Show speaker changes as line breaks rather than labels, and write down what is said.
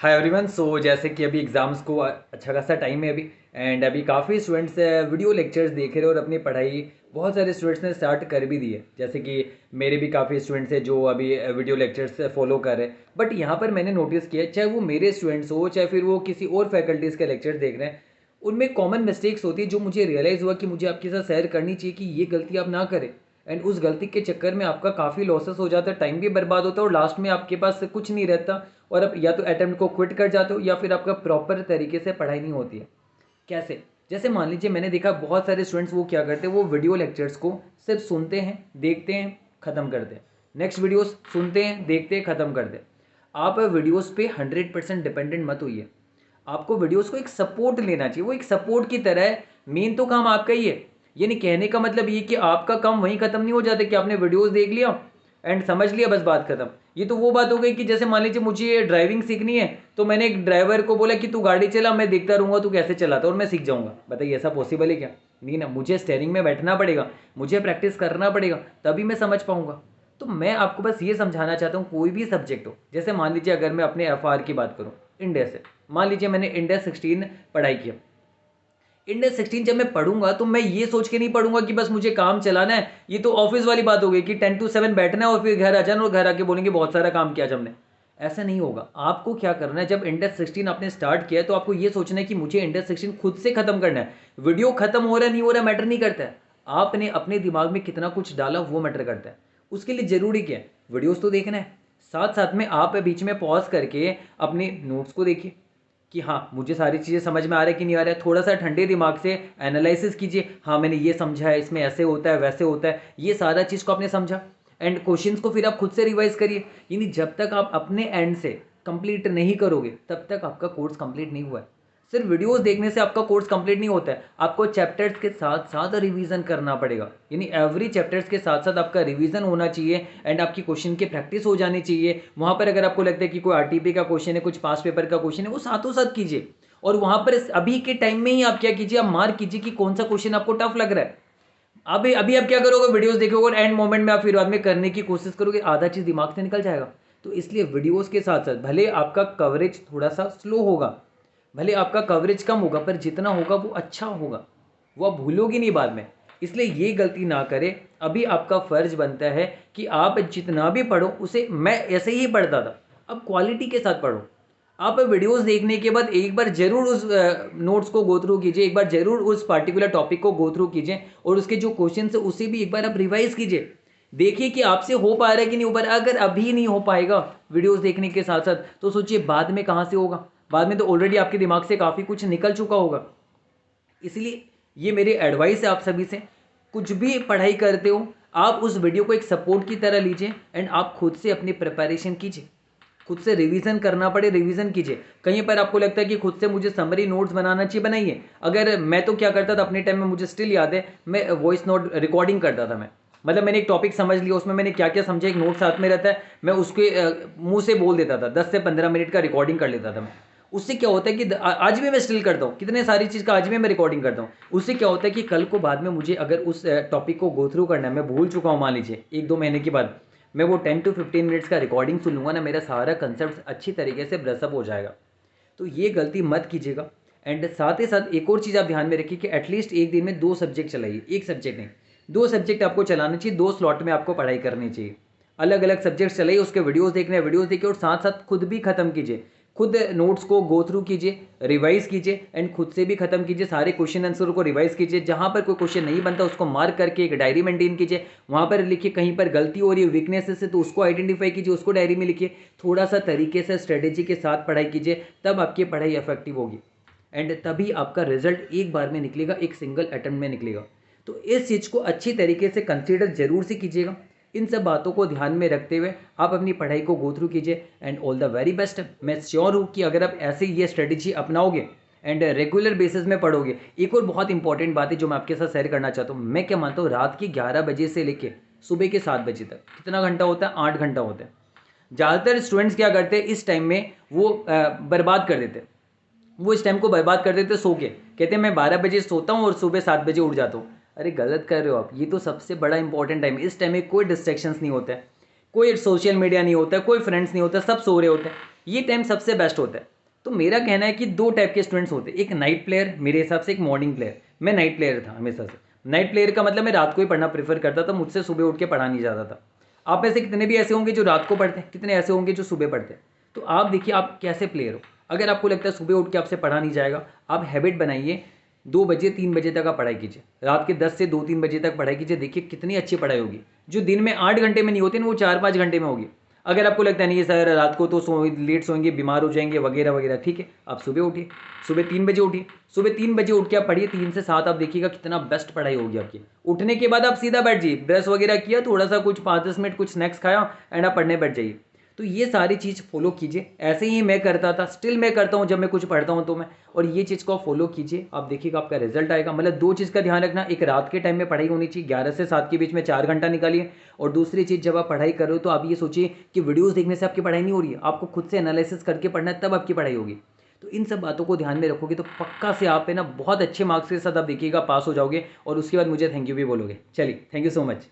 Hi everyone. सो जैसे कि अभी एग्ज़ाम्स को अच्छा खासा टाइम है अभी, एंड अभी काफ़ी स्टूडेंट्स वीडियो लेक्चर्स देख रहे हैं और अपनी पढ़ाई बहुत सारे स्टूडेंट्स ने स्टार्ट कर भी दी है। जैसे कि मेरे भी काफ़ी स्टूडेंट्स हैं जो अभी वीडियो लेक्चर्स फॉलो कर रहे हैं। बट यहाँ पर मैंने नोटिस किया, चाहे वो मेरे स्टूडेंट्स हो चाहे फिर वो किसी और फैकल्टीज़ के लेक्चर्स देख रहे हैं, उनमें कॉमन मिस्टेक्स होती है जो मुझे रियलाइज़ हुआ कि मुझे आपके साथ शेयर करनी चाहिए कि ये गलती आप ना करें। एंड उस गलती के चक्कर में आपका काफ़ी लॉसेस हो जाता है, टाइम भी बर्बाद होता है और लास्ट में आपके पास कुछ नहीं रहता। और अब या तो अटेम्प्ट को क्विट कर जाते हो या फिर आपका प्रॉपर तरीके से पढ़ाई नहीं होती है। कैसे? जैसे मान लीजिए, मैंने देखा बहुत सारे स्टूडेंट्स वो क्या करते हैं, वो वीडियो लेक्चर्स को सिर्फ सुनते हैं, देखते हैं, ख़त्म करते हैं। नेक्स्ट वीडियोस सुनते हैं, देखते हैं, ख़त्म कर दे। आप वीडियोस पे 100% डिपेंडेंट मत होइए। आपको वीडियोस को एक सपोर्ट लेना चाहिए, वो एक सपोर्ट की तरह है। मेन तो काम आपका ही है। यानी कहने का मतलब ये कि आपका काम वहीं ख़त्म नहीं हो जाता कि आपने वीडियोस देख लिया एंड समझ लिया, बस बात खत्म। ये तो वो बात हो गई कि जैसे मान लीजिए मुझे ड्राइविंग सीखनी है, तो मैंने एक ड्राइवर को बोला कि तू गाड़ी चला, मैं देखता रहूंगा तू कैसे चलाता और मैं सीख जाऊंगा। बताइए, ऐसा पॉसिबल है क्या? नहीं ना, मुझे स्टेयरिंग में बैठना पड़ेगा, मुझे प्रैक्टिस करना पड़ेगा, तभी मैं समझ पाऊंगा। तो मैं आपको बस ये समझाना चाहता हूँ, कोई भी सब्जेक्ट हो, जैसे मान लीजिए अगर मैं अपने एफ की बात करूँ, इंडेक्स से, मान लीजिए मैंने इंडेक्स 16 पढ़ाई किया। इंडेक्स 16 जब मैं पढ़ूंगा तो मैं ये सोच के नहीं पढ़ूंगा कि बस मुझे काम चलाना है। ये तो ऑफिस वाली बात हो गई कि 10 to 7 बैठना है और फिर घर आ जाना और घर आके बोलेंगे बहुत सारा काम किया आज हमने। ऐसा नहीं होगा। आपको क्या करना है, जब इंडेक्स 16 आपने स्टार्ट किया है तो आपको ये सोचना है कि मुझे इंडेक्स 16 खुद से खत्म करना है। वीडियो खत्म हो रहा है नहीं हो रहा मैटर नहीं करता है। आपने अपने दिमाग में कितना कुछ डाला वो मैटर करता है। उसके लिए जरूरी क्या है, वीडियोस तो देखना है, साथ साथ में आप बीच में पॉज करके अपने नोट्स को देखिए कि हाँ, मुझे सारी चीज़ें समझ में आ रहा है कि नहीं आ रहा है। थोड़ा सा ठंडे दिमाग से एनालिसिस कीजिए, हाँ मैंने ये समझा है, इसमें ऐसे होता है वैसे होता है, ये सारा चीज़ को आपने समझा। एंड क्वेश्चंस को फिर आप खुद से रिवाइज करिए। यानी जब तक आप अपने एंड से कंप्लीट नहीं करोगे तब तक आपका कोर्स कंप्लीट नहीं हुआ है। सिर्फ वीडियोस देखने से आपका कोर्स कंप्लीट नहीं होता है, आपको चैप्टर्स के साथ साथ रिवीजन करना पड़ेगा। यानी एवरी चैप्टर्स के साथ साथ आपका रिवीजन होना चाहिए एंड आपकी क्वेश्चन की प्रैक्टिस हो जानी चाहिए। वहाँ पर अगर आपको लगता है कि कोई आरटीपी का क्वेश्चन है, कुछ पास पेपर का क्वेश्चन है, वो साथों साथ कीजिए। और वहाँ पर अभी के टाइम में ही आप क्या कीजिए, आप मार्क कीजिए कि कौन सा क्वेश्चन आपको टफ लग रहा है। अभी अभी आप क्या करोगे, वीडियोस देखोगे और एंड मोमेंट में आप फिर बाद में करने की कोशिश करोगे, आधा चीज़ दिमाग से निकल जाएगा। तो इसलिए वीडियोस के साथ साथ भले आपका कवरेज थोड़ा सा स्लो होगा, भले आपका कवरेज कम होगा, पर जितना होगा वो अच्छा होगा, वो आप भूलोगे नहीं बाद में। इसलिए ये गलती ना करें। अभी आपका फ़र्ज बनता है कि आप जितना भी पढ़ो उसे, मैं ऐसे ही पढ़ता था, अब क्वालिटी के साथ पढ़ो। आप वीडियोस देखने के बाद एक बार जरूर उस नोट्स को गो थ्रू कीजिए, एक बार जरूर उस पर्टिकुलर टॉपिक को गो थ्रू कीजिए और उसके जो क्वेश्चन है उसे भी एक बार आप रिवाइज कीजिए। देखिए कि आपसे हो पा रहा है कि नहीं हो पा रहा है। अगर अभी नहीं हो पाएगा वीडियोस देखने के साथ साथ, तो सोचिए बाद में कहाँ से होगा। बाद में तो ऑलरेडी आपके दिमाग से काफ़ी कुछ निकल चुका होगा। इसलिए ये मेरी एडवाइस है आप सभी से, कुछ भी पढ़ाई करते हो आप उस वीडियो को एक सपोर्ट की तरह लीजिए एंड आप खुद से अपनी प्रिपरेशन कीजिए। खुद से रिवीजन करना पड़े रिवीजन कीजिए। कहीं पर आपको लगता है कि खुद से मुझे समरी नोट्स बनाना चाहिए, बनाइए। अगर मैं तो क्या करता था अपने टाइम में, मुझे स्टिल याद है, मैं वॉइस नोट रिकॉर्डिंग करता था। मैं मतलब मैंने एक टॉपिक समझ लिया, उसमें मैंने क्या क्या समझा, एक नोट साथ में रहता है, मैं उसके मुंह से बोल देता था। 10 से 15 मिनट का रिकॉर्डिंग कर लेता था मैं। उससे क्या होता है कि आज भी मैं स्टिल करता हूँ, कितने सारी चीज़ का आज भी मैं रिकॉर्डिंग करता हूँ। उससे क्या होता है कि कल को बाद में मुझे अगर उस टॉपिक को गो थ्रू करना है, मैं भूल चुका हूँ, मान लीजिए 1-2 महीने के बाद मैं वो 10 to 15 मिनट्स का रिकॉर्डिंग सुन लूँगा ना, मेरा सारा कंसेप्ट अच्छी तरीके से ब्रसअप हो जाएगा। तो ये गलती मत कीजिएगा। एंड साथ ही साथ एक और चीज़ आप ध्यान में रखिए कि एटलीस्ट एक दिन में 2 सब्जेक्ट चलाइए, एक सब्जेक्ट नहीं, 2 सब्जेक्ट आपको चलाना चाहिए। 2 स्लॉट में आपको पढ़ाई करनी चाहिए। अलग अलग सब्जेक्ट चलाइए, उसके वीडियोस देखने हैं, वीडियोस देखिए और साथ साथ खुद भी खत्म कीजिए। खुद नोट्स को गो थ्रू कीजिए, रिवाइज कीजिए एंड खुद से भी खत्म कीजिए। सारे क्वेश्चन आंसर को रिवाइज कीजिए। जहाँ पर कोई क्वेश्चन नहीं बनता उसको मार्क करके एक डायरी मेंटेन कीजिए, वहाँ पर लिखिए। कहीं पर गलती हो रही है, वीकनेसेस है, तो उसको आइडेंटिफाई कीजिए, उसको डायरी में लिखिए। थोड़ा सा तरीके से स्ट्रेटेजी के साथ पढ़ाई कीजिए, तब आपकी पढ़ाई इफेक्टिव होगी एंड तभी आपका रिजल्ट एक बार में निकलेगा, एक सिंगल अटेम्प्ट में निकलेगा। तो इस चीज़ को अच्छी तरीके से कंसीडर जरूर से कीजिएगा। इन सब बातों को ध्यान में रखते हुए आप अपनी पढ़ाई को गो थ्रू कीजिए and all the very best. मैं श्योर हूँ कि अगर आप ऐसे ये स्ट्रेटेजी अपनाओगे एंड रेगुलर बेसिस में पढ़ोगे। एक और बहुत इंपॉर्टेंट बात है जो मैं आपके साथ शेयर करना चाहता हूँ। मैं क्या मानता हूँ, रात के 11 बजे से लेके सुबह के 7 बजे तक कितना घंटा होता है, 8 घंटा होता है। ज़्यादातर स्टूडेंट्स क्या करते हैं इस टाइम में, वो बर्बाद कर देते हैं। वो इस टाइम को बर्बाद कर देते सो के, कहते हैं मैं 12 बजे सोता हूँ और सुबह 7 बजे उठ जाता हूँ। अरे गलत कर रहे हो आप। ये तो सबसे बड़ा इंपॉर्टेंट टाइम है। इस टाइम में कोई डिस्ट्रैक्शंस नहीं होता है, कोई सोशल मीडिया नहीं होता है, कोई फ्रेंड्स नहीं होता, सब सो रहे होते हैं। ये टाइम सबसे बेस्ट होता है। तो मेरा कहना है कि दो टाइप के स्टूडेंट्स होते हैं, एक नाइट प्लेयर, मेरे हिसाब से एक मॉर्निंग प्लेयर। मैं नाइट प्लेयर था हमेशा से। नाइट प्लेयर का मतलब मैं रात को ही पढ़ना प्रेफर करता था, मुझसे सुबह उठ के पढ़ा नहीं जाता था। आप में से कितने भी ऐसे होंगे जो रात को पढ़ते हैं, कितने ऐसे होंगे जो सुबह पढ़ते हैं। तो आप देखिए आप कैसे प्लेयर हो। अगर आपको लगता है सुबह उठ के आपसे पढ़ा नहीं जाएगा, आप हैबिट बनाइए 2 बजे 3 बजे तक आप पढ़ाई कीजिए, रात के 10 से 2-3 बजे तक पढ़ाई कीजिए। देखिए कितनी अच्छी पढ़ाई होगी, जो दिन में 8 घंटे में नहीं होती ना, वो 4-5 घंटे में होगी। अगर आपको लगता है नहीं सर रात को तो लेट सोएंगे, बीमार हो जाएंगे वगैरह वगैरह, ठीक है, आप सुबह उठिए, सुबह 3 बजे उठिए। सुबह 3 बजे उठ के आप पढ़िए 3 से 7, आप देखिएगा कितना बेस्ट पढ़ाई होगी आपकी। उठने के बाद आप सीधा बैठ जाइए, ब्रश वगैरह किया, थोड़ा सा कुछ 5-10 मिनट कुछ स्नैक्स खाया एंड आप पढ़ने बैठ जाइए। तो ये सारी चीज़ फॉलो कीजिए। ऐसे ही मैं करता था, स्टिल मैं करता हूँ जब मैं कुछ पढ़ता हूँ तो मैं, और ये चीज़ को आप फॉलो कीजिए, आप देखिएगा आपका रिजल्ट आएगा। मतलब दो चीज़ का ध्यान रखना, एक रात के टाइम में पढ़ाई होनी चाहिए, 11 से 7 के बीच में 4 घंटा निकालिए। और दूसरी चीज़, जब आप पढ़ाई कर रहे हो तो आप ये सोचिए कि वीडियोज़ देखने से आपकी पढ़ाई नहीं हो रही है, आपको खुद से एनालिसिस करके पढ़ना है, तब आपकी पढ़ाई होगी। तो इन सब बातों को ध्यान में रखोगे तो पक्का से आप है ना बहुत अच्छे मार्क्स के साथ आप देखिएगा पास हो जाओगे, और उसके बाद मुझे थैंक यू भी बोलोगे। चलिए, थैंक यू सो मच।